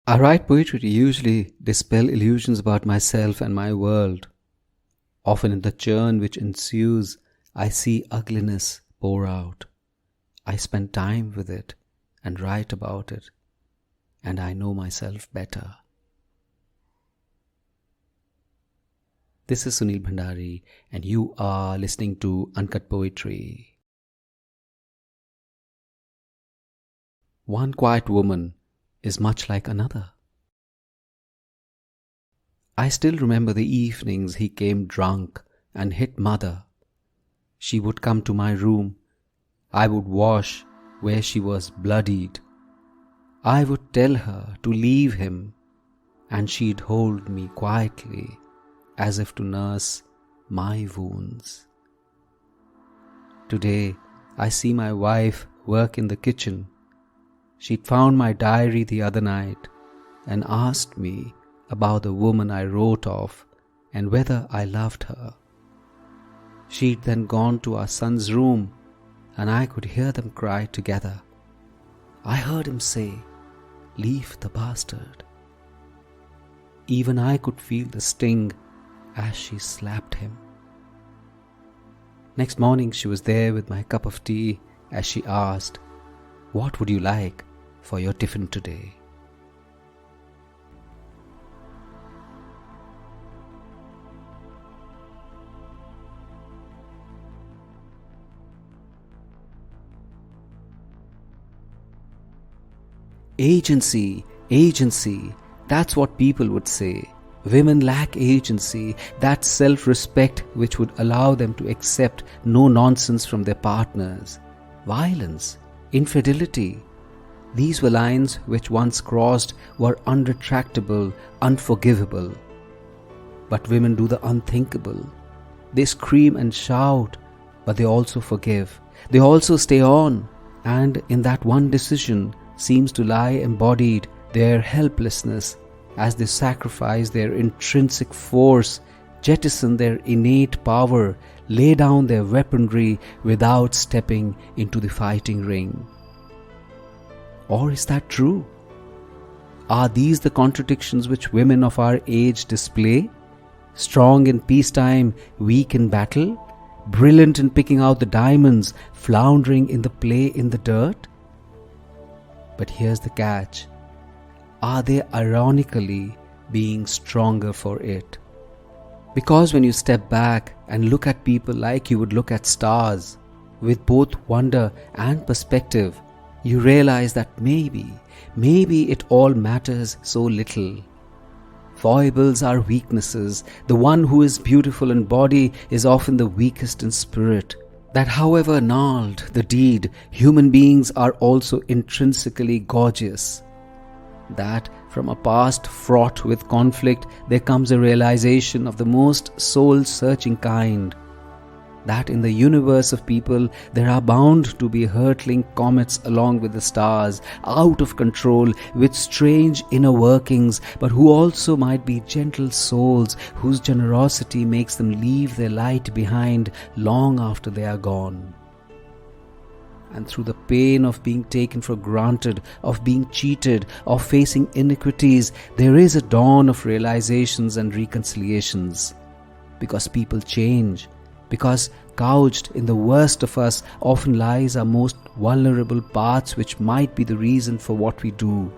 I write poetry to usually dispel illusions about myself and my world. Often in the churn which ensues, I see ugliness pour out. I spend time with it and write about it, and I know myself better. This is Sunil Bhandari, and you are listening to Uncut Poetry. One quiet woman is much like another. I still remember the evenings he came drunk and hit mother. She would come to my room. I would wash where she was bloodied. I would tell her to leave him, and she'd hold me quietly as if to nurse my wounds. Today, I see my wife work in the kitchen. She'd found my diary the other night and asked me about the woman I wrote of and whether I loved her. She'd then gone to our son's room, and I could hear them cry together. I heard him say, "Leave the bastard." Even I could feel the sting as she slapped him. Next morning she was there with my cup of tea as she asked, "What would you like for your tiffin today?" Agency, agency, that's what people would say. Women lack agency, that self-respect which would allow them to accept no nonsense from their partners. Violence, infidelity, these were lines which once crossed were unretractable, unforgivable. But women do the unthinkable. They scream and shout, but they also forgive. They also stay on, and in that one decision seems to lie embodied their helplessness as they sacrifice their intrinsic force, jettison their innate power, lay down their weaponry without stepping into the fighting ring. Or is that true? Are these the contradictions which women of our age display? Strong in peacetime, weak in battle, brilliant in picking out the diamonds, floundering in the play in the dirt? But here's the catch. Are they ironically being stronger for it? Because when you step back and look at people like you would look at stars, with both wonder and perspective, you realize that maybe it all matters so little. Foibles are weaknesses. The one who is beautiful in body is often the weakest in spirit. That however gnarled the deed, human beings are also intrinsically gorgeous. That from a past fraught with conflict, there comes a realization of the most soul-searching kind. That in the universe of people, there are bound to be hurtling comets along with the stars, out of control, with strange inner workings, but who also might be gentle souls whose generosity makes them leave their light behind long after they are gone. And through the pain of being taken for granted, of being cheated, of facing iniquities, there is a dawn of realizations and reconciliations. Because people change. Because couched in the worst of us often lies our most vulnerable parts, which might be the reason for what we do.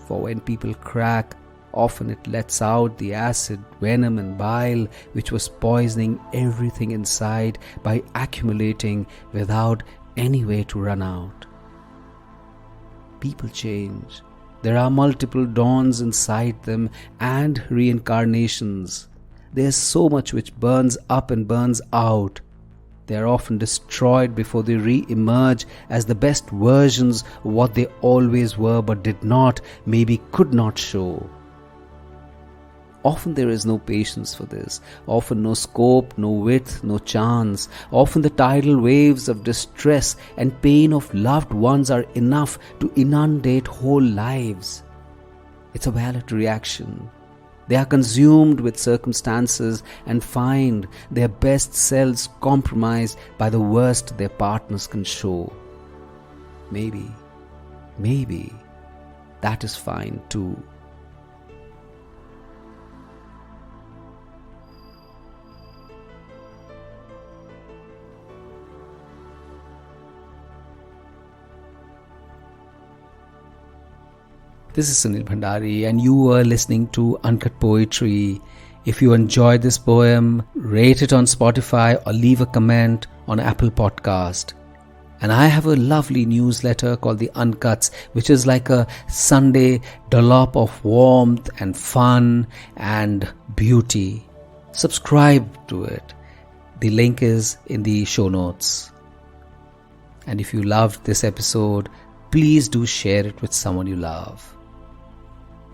For when people crack, often it lets out the acid, venom and bile which was poisoning everything inside by accumulating without any way to run out. People change. There are multiple dawns inside them and reincarnations. There's so much which burns up and burns out. They are often destroyed before they re-emerge as the best versions of what they always were but did not, maybe could not show. Often there is no patience for this. Often no scope, no width, no chance. Often the tidal waves of distress and pain of loved ones are enough to inundate whole lives. It's a valid reaction. They are consumed with circumstances and find their best selves compromised by the worst their partners can show. Maybe that is fine too. This is Sunil Bhandari, and you are listening to Uncut Poetry. If you enjoyed this poem, rate it on Spotify or leave a comment on Apple Podcast. And I have a lovely newsletter called The Uncuts, which is like a Sunday dollop of warmth and fun and beauty. Subscribe to it. The link is in the show notes. And if you loved this episode, please do share it with someone you love.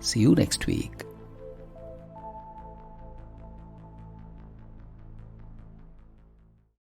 See you next week.